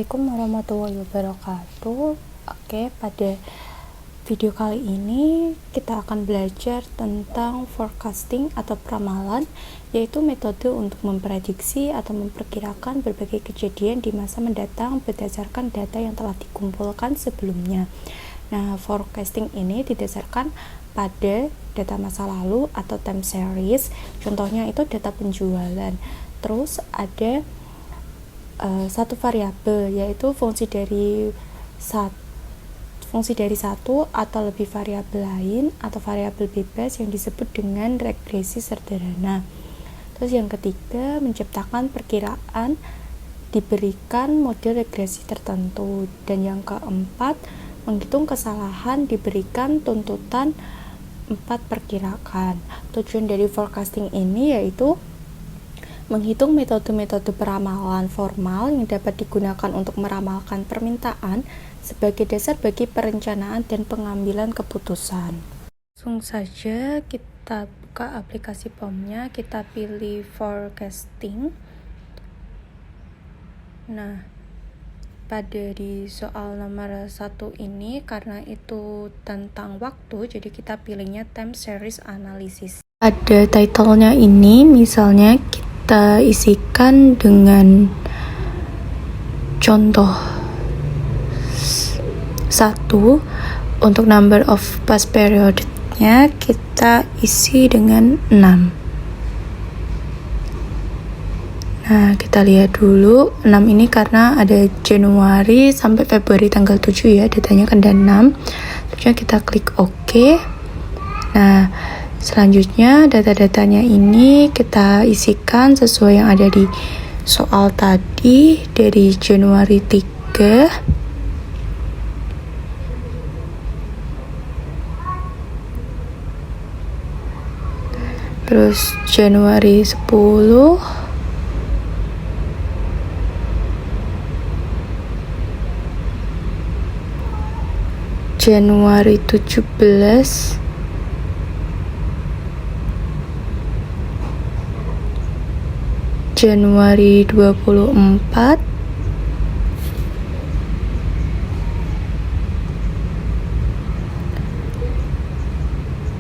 Assalamualaikum warahmatullahi wabarakatuh. Oke, pada video kali ini kita akan belajar tentang forecasting atau peramalan, yaitu metode untuk memprediksi atau memperkirakan berbagai kejadian di masa mendatang berdasarkan data yang telah dikumpulkan sebelumnya. Nah, forecasting ini didasarkan pada data masa lalu atau time series. Contohnya itu data penjualan. Terus ada satu variabel, yaitu fungsi dari satu atau lebih variabel lain atau variabel bebas yang disebut dengan regresi sederhana. Terus yang ketiga, menciptakan perkiraan diberikan model regresi tertentu. Dan yang keempat, menghitung kesalahan diberikan tuntutan 4 perkiraan. Tujuan dari forecasting ini yaitu menghitung metode-metode peramalan formal yang dapat digunakan untuk meramalkan permintaan sebagai dasar bagi perencanaan dan pengambilan keputusan. Langsung saja kita buka aplikasi POM-nya, kita pilih forecasting. Nah, pada di soal nomor 1 ini, karena itu tentang waktu, jadi kita pilihnya time series analysis. Ada title-nya ini, misalnya kita isikan dengan contoh 1. Untuk number of past period-nya kita isi dengan 6. Nah, kita lihat dulu 6 ini karena ada Januari sampai Februari tanggal 7 ya, datanya kan ada 6. Terusnya kita klik OK. Nah, selanjutnya data-datanya ini kita isikan sesuai yang ada di soal tadi, dari Januari 3, terus Januari 10, Januari 17, Januari 24,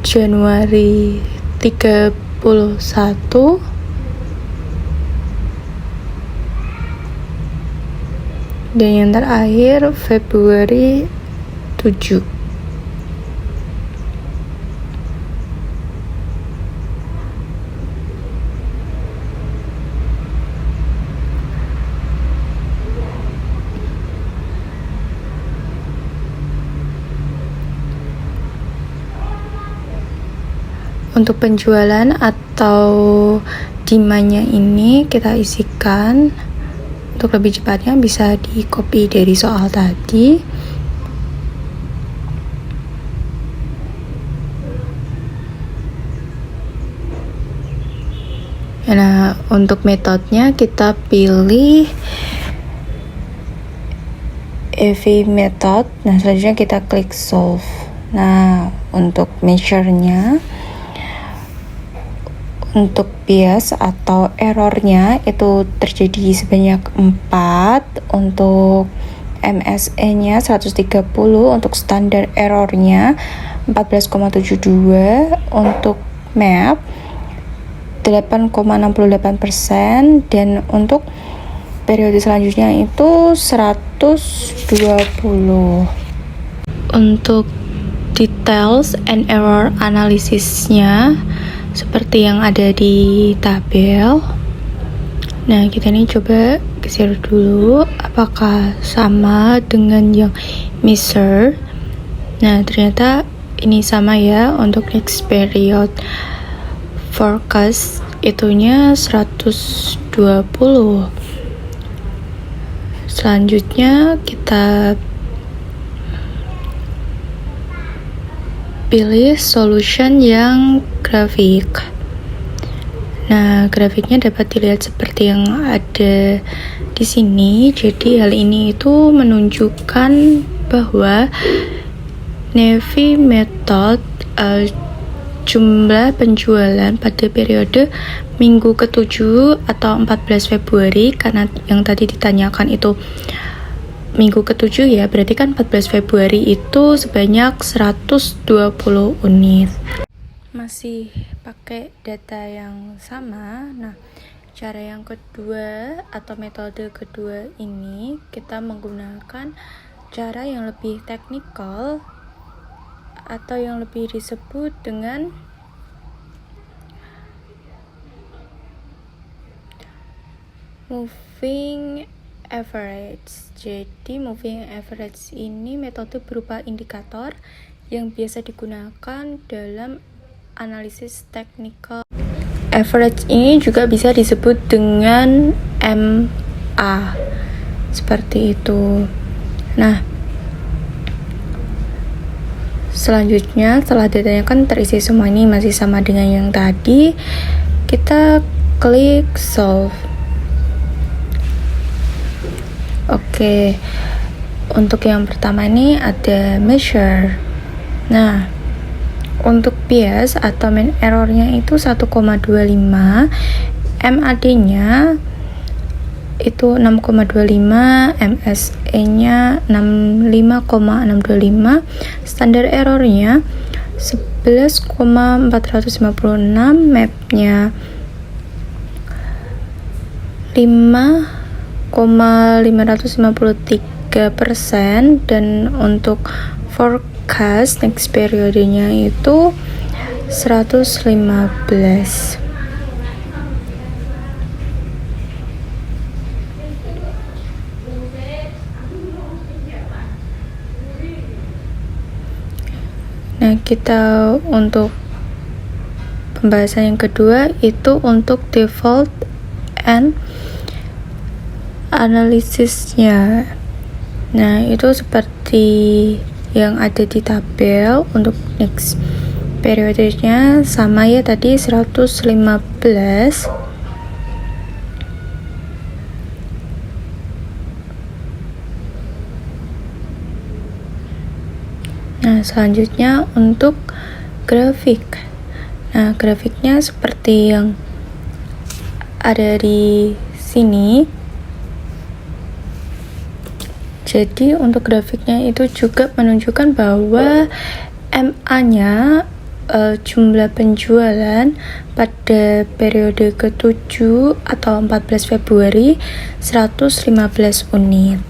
Januari 31, dan yang terakhir Februari 7. Untuk penjualan atau demand-nya ini kita isikan. Untuk lebih cepatnya bisa di copy dari soal tadi. Nah, untuk metodenya kita pilih EV method. Nah, selanjutnya kita klik solve. Nah, untuk measure-nya, untuk bias atau errornya itu terjadi sebanyak 4, untuk MSE-nya 130, untuk standar errornya 14,72, untuk map 8,68%, dan untuk periode selanjutnya itu 120. Untuk details and error analisisnya seperti yang ada di tabel. Nah, kita ini coba geser dulu apakah sama dengan yang measure. Nah, ternyata ini sama ya. Untuk next period forecast itunya 120. Selanjutnya kita pilih solution yang grafik. Nah, grafiknya dapat dilihat seperti yang ada di sini. Jadi hal ini itu menunjukkan bahwa Navy method jumlah penjualan pada periode minggu ke-7 atau 14 Februari, karena yang tadi ditanyakan itu minggu ke-7 ya, berarti kan 14 Februari itu sebanyak 120 unit. Masih pakai data yang sama. Nah, cara yang kedua atau metode kedua ini kita menggunakan cara yang lebih teknikal atau yang lebih disebut dengan moving average. Jadi moving average ini metode berupa indikator yang biasa digunakan dalam analisis teknikal. Average ini juga bisa disebut dengan MA, seperti itu. Nah, selanjutnya setelah datanya kan terisi semua, ini masih sama dengan yang tadi, kita klik solve. Oke, untuk yang pertama ini ada measure. Nah, untuk bias atau mean error-nya itu 1,25, MAD-nya itu 6,25, MSE-nya 65,625, standar error-nya 11,456, MAP-nya 5,553%, dan untuk forecast next periodenya itu 115. Nah, kita untuk pembahasan yang kedua itu untuk default and analisisnya. Nah, itu seperti yang ada di tabel. Untuk next periodenya sama ya, tadi 115. Nah, selanjutnya untuk grafik. Nah, grafiknya seperti yang ada di sini. Jadi untuk grafiknya itu juga menunjukkan bahwa MA-nya jumlah penjualan pada periode ke-7 atau 14 Februari 115 unit.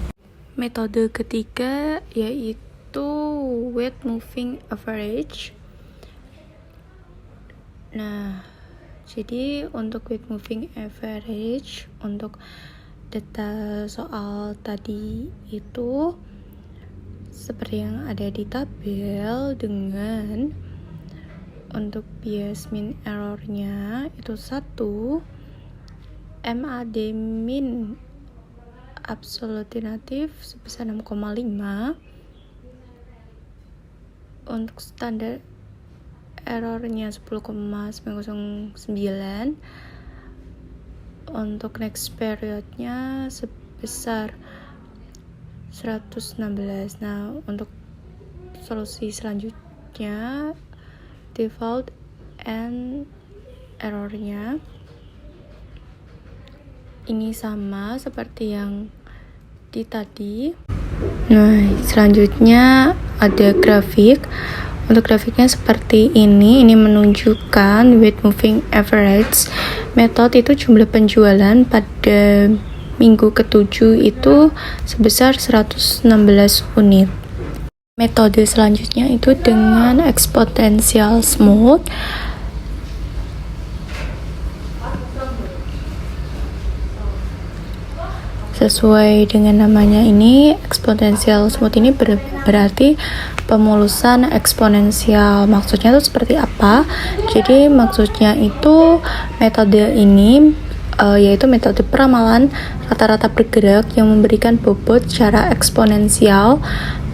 Metode ketiga yaitu weight moving average. Nah, jadi untuk weight moving average untuk data soal tadi itu seperti yang ada di tabel, dengan untuk bias mean error-nya itu 1, MAD min absolutinatif sebesar 6,5, untuk standar error-nya 10,909, untuk next period-nya sebesar 116. Nah, untuk solusi selanjutnya default and error-nya ini sama seperti yang di tadi. Nah, selanjutnya ada grafik. Untuk grafiknya seperti ini menunjukkan weight moving average. Metode itu jumlah penjualan pada minggu ke-7 itu sebesar 116 unit. Metode selanjutnya itu dengan exponential smooth. Sesuai dengan namanya ini, exponential smooth ini berarti pemulusan eksponensial. Maksudnya itu seperti apa? Jadi maksudnya itu metode ini yaitu metode peramalan rata-rata bergerak yang memberikan bobot secara eksponensial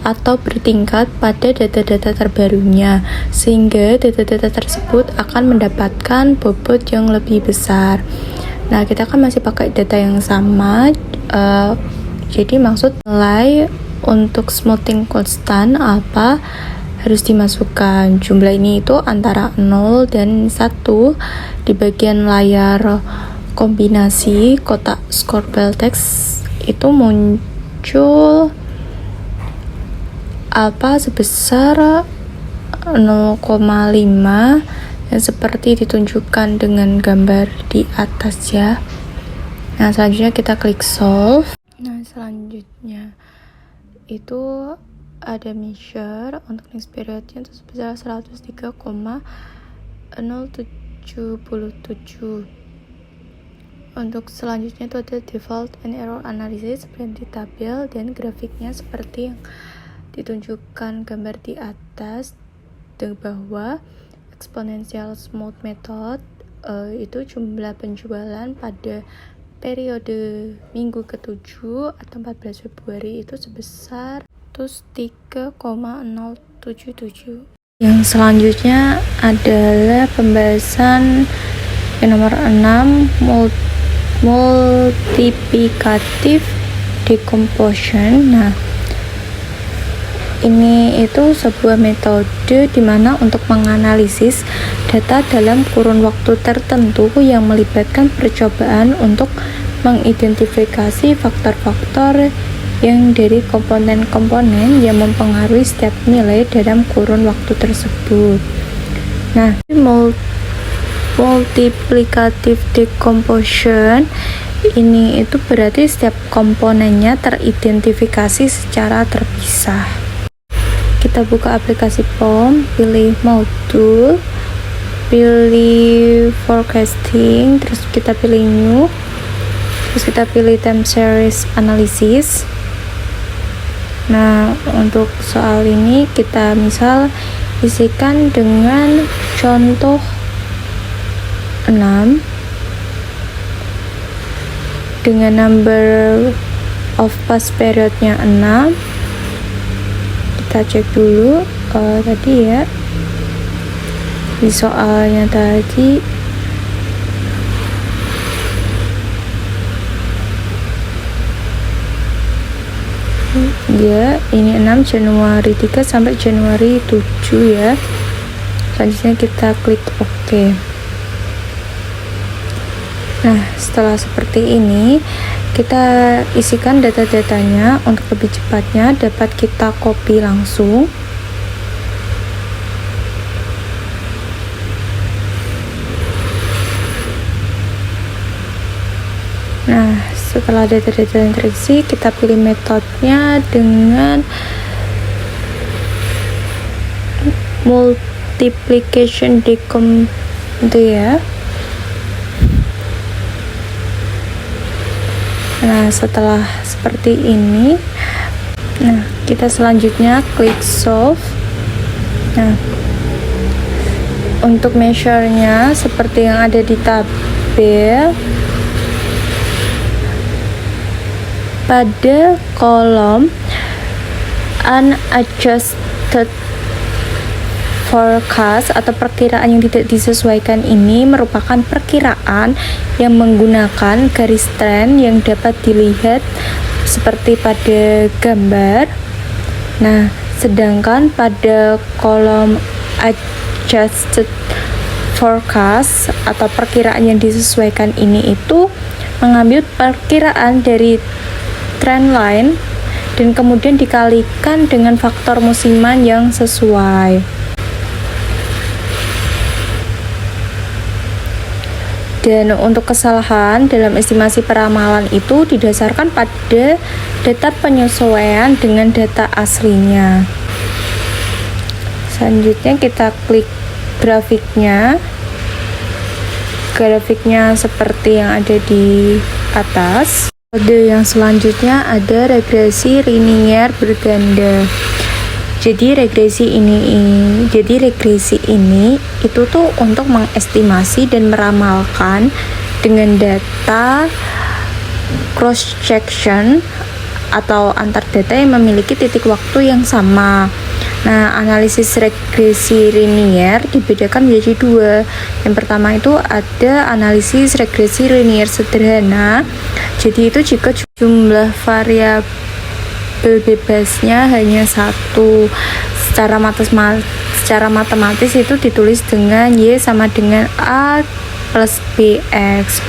atau bertingkat pada data-data terbarunya, sehingga data-data tersebut akan mendapatkan bobot yang lebih besar. Nah, kita kan masih pakai data yang sama, jadi maksud nilai untuk smoothing constant apa harus dimasukkan. Jumlah ini itu antara 0 dan 1 di bagian layar kombinasi kotak scroll text itu muncul alfa sebesar 0,5 yang seperti ditunjukkan dengan gambar di atas ya. Nah, selanjutnya kita klik solve. Nah, selanjutnya itu ada measure untuk next periodnya itu sebesar 103,077. Untuk selanjutnya itu ada default and error analysis seperti di tabel, dan grafiknya seperti yang ditunjukkan gambar di atas, di bawah. Exponential smooth method itu jumlah penjualan pada periode minggu ke-7 atau 14 Februari itu sebesar 3,077. Yang selanjutnya adalah pembahasan yang nomor 6, multiplicative decomposition. Nah, ini itu sebuah metode di mana untuk menganalisis data dalam kurun waktu tertentu yang melibatkan percobaan untuk mengidentifikasi faktor-faktor yang dari komponen-komponen yang mempengaruhi setiap nilai dalam kurun waktu tersebut. Nah, multiplicative decomposition ini itu berarti setiap komponennya teridentifikasi secara terpisah. Kita buka aplikasi POM, pilih modul, pilih forecasting, terus kita pilih new, terus kita pilih time series analysis. Nah, untuk soal ini kita misal isikan dengan contoh 6 dengan number of past periodnya 6. Kita cek dulu tadi ya, di soalnya tadi ya, ini 6 Januari 3 sampai Januari 7 ya. Selanjutnya kita klik OK. Nah, setelah seperti ini kita isikan data-datanya. Untuk lebih cepatnya dapat kita copy langsung. Nah, setelah data-data yang terisi, kita pilih metodenya dengan multiplication decom itu ya. Nah, setelah seperti ini, nah kita selanjutnya klik solve. Nah, untuk measure-nya seperti yang ada di tabel, pada kolom unadjusted forecast atau perkiraan yang tidak disesuaikan ini merupakan perkiraan yang menggunakan garis tren yang dapat dilihat seperti pada gambar. Nah, sedangkan pada kolom adjusted forecast atau perkiraan yang disesuaikan ini itu mengambil perkiraan dari trend line dan kemudian dikalikan dengan faktor musiman yang sesuai. Dan untuk kesalahan dalam estimasi peramalan itu didasarkan pada data penyesuaian dengan data aslinya. Selanjutnya kita klik grafiknya. Grafiknya seperti yang ada di atas. Kode yang selanjutnya ada regresi linier berganda. Jadi regresi ini itu tuh untuk mengestimasi dan meramalkan dengan data cross section atau antar data yang memiliki titik waktu yang sama. Nah, analisis regresi linier dibedakan menjadi dua. Yang pertama itu ada analisis regresi linier sederhana. Jadi itu jika jumlah variabel bebasnya hanya satu. Secara matematis itu ditulis dengan Y sama dengan A plus BX.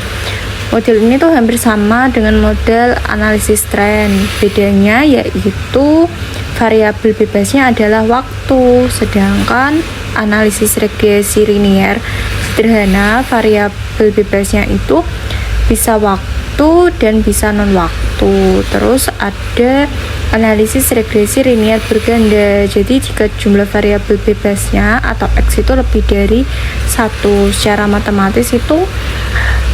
Model ini tuh hampir sama dengan model analisis tren. Bedanya yaitu variabel bebasnya adalah waktu, sedangkan analisis regresi linear sederhana variabel bebasnya itu bisa waktu dan bisa non waktu. Terus ada analisis regresi linear berganda. Jadi jika jumlah variabel bebasnya atau X itu lebih dari 1, secara matematis itu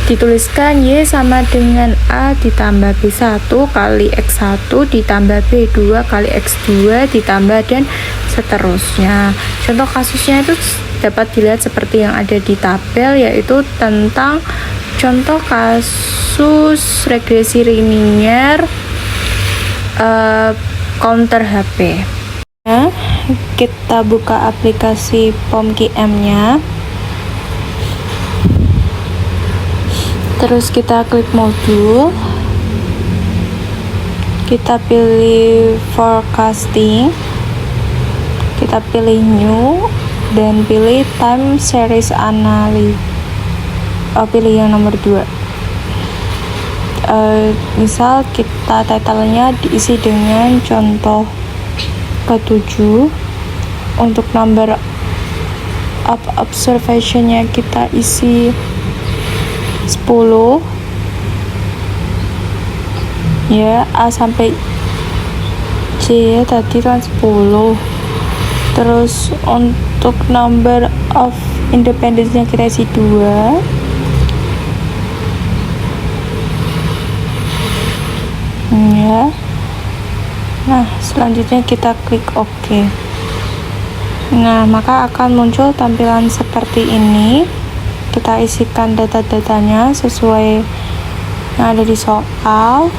dituliskan Y sama dengan A ditambah B1 kali X1 ditambah B2 kali X2 ditambah dan seterusnya. Contoh kasusnya itu dapat dilihat seperti yang ada di tabel, yaitu tentang contoh kasus regresi linear counter HP. Nah, kita buka aplikasi POMQM-nya. Terus kita klik modul, kita pilih forecasting, kita pilih new, dan pilih time series analysis. Pilih yang nomor 2. Misal kita title-nya diisi dengan contoh ke-7. Untuk number of observation-nya kita isi 10 ya, A sampai C ya, tadi kan 10. Terus untuk number of independence-nya kita isi 2. Ya. Nah, selanjutnya kita klik OK. Nah, maka akan muncul tampilan seperti ini. Kita isikan data-datanya sesuai yang ada di soal.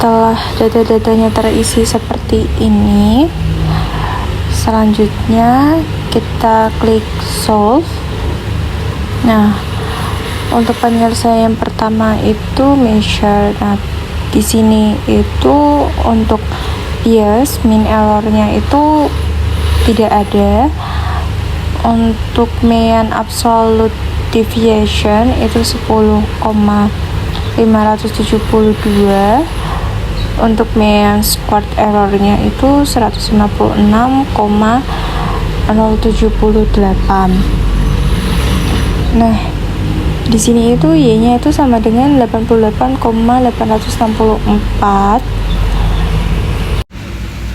Setelah data-datanya terisi seperti ini, selanjutnya kita klik solve. Nah, untuk penyelesaian pertama itu measure. Nah, di sini itu untuk bias mean errornya itu tidak ada. Untuk mean absolute deviation itu 10,572. Untuk mean squared errornya itu 156,078. Nah, di sini itu Y-nya itu sama dengan 88,864.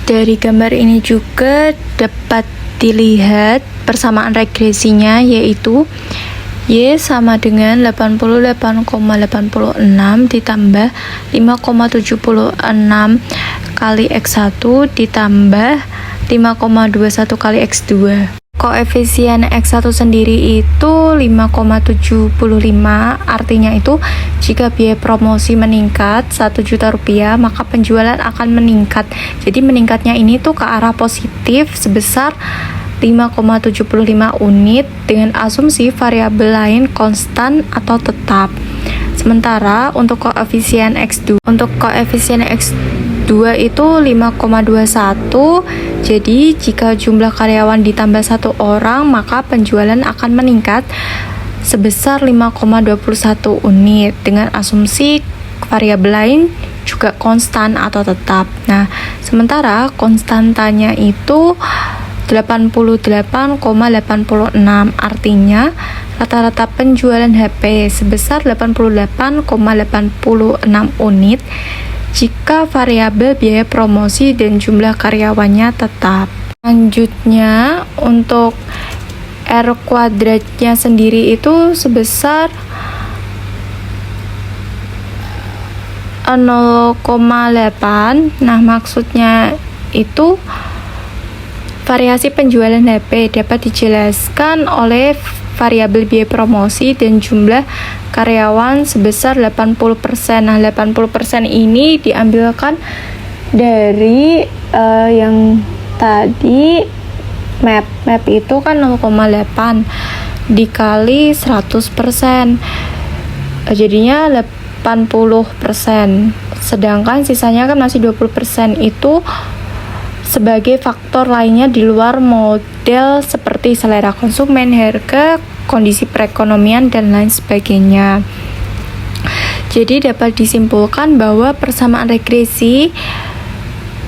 Dari gambar ini juga dapat dilihat persamaan regresinya, yaitu Y sama dengan 88,86 ditambah 5,76 kali X1 ditambah 5,21 kali X2. Koefisien X1 sendiri itu 5,75, artinya itu jika biaya promosi meningkat 1 juta rupiah, maka penjualan akan meningkat. Jadi meningkatnya ini tuh ke arah positif sebesar 5,75 unit dengan asumsi variabel lain konstan atau tetap. Sementara untuk koefisien X2 itu 5,21. Jadi jika jumlah karyawan ditambah 1 orang, maka penjualan akan meningkat sebesar 5,21 unit dengan asumsi variabel lain juga konstan atau tetap. Nah, sementara konstantanya itu 88,86, artinya rata-rata penjualan HP sebesar 88,86 unit jika variabel biaya promosi dan jumlah karyawannya tetap. Selanjutnya untuk R kuadratnya sendiri itu sebesar 0,8. Nah, maksudnya itu variasi penjualan HP dapat dijelaskan oleh variabel biaya promosi dan jumlah karyawan sebesar 80%. Nah, 80% ini diambilkan dari yang tadi map itu kan 0,8. dikali 100%, jadinya 80%. Sedangkan sisanya kan masih 20% itu sebagai faktor lainnya di luar model seperti selera konsumen, harga, kondisi perekonomian, dan lain sebagainya. Jadi dapat disimpulkan bahwa persamaan regresi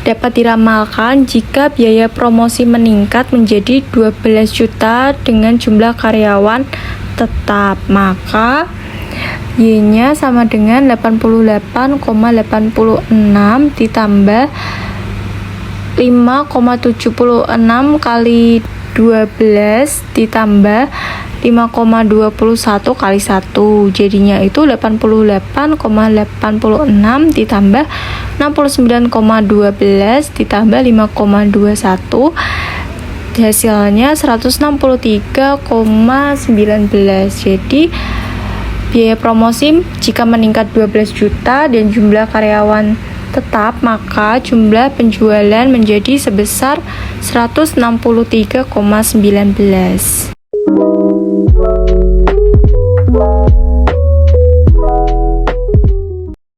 dapat diramalkan jika biaya promosi meningkat menjadi 12 juta dengan jumlah karyawan tetap, maka Y-nya sama dengan 88,86 ditambah 5,76 kali 12 ditambah 5,21 kali 1, jadinya itu 88,86 ditambah 69,12 ditambah 5,21, hasilnya 163,19. Jadi biaya promosi jika meningkat 12 juta dan jumlah karyawan tetap, maka jumlah penjualan menjadi sebesar 163,19.